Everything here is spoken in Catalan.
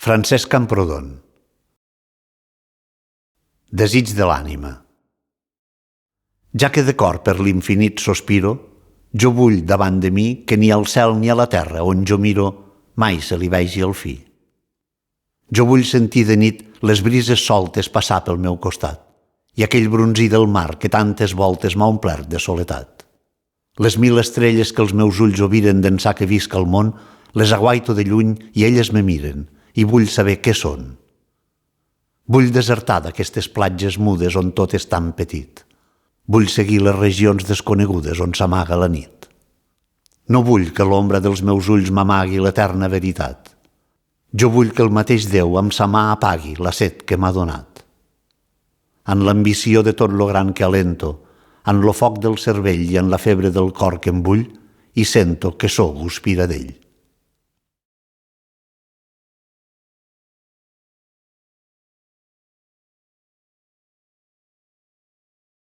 Francesc Camprodon. Desig de l'ànima. Ja que de cor per l'infinit sospiro, jo vull davant de mi que ni al cel ni a la terra on jo miro mai se li vegi el fi. Jo vull sentir de nit les brises soltes passar pel meu costat i aquell brunzir del mar que tantes voltes m'ha omplert de soledat. Les 1000 estrelles que els meus ulls ho viren d'ençà que visc al món, les aguaito de lluny i elles me miren i vull saber què són. Vull desertar d'aquestes platges mudes on tot és tan petit. Vull seguir les regions desconegudes on s'amaga la nit. No vull que l'ombra dels meus ulls m'amagui l'eterna veritat. Jo vull que el mateix Déu amb sa mà apagui la set que m'ha donat. En l'ambició de tot lo gran que alento, en lo foc del cervell i en la febre del cor que em bull, i sento que sóc guspira d'ell.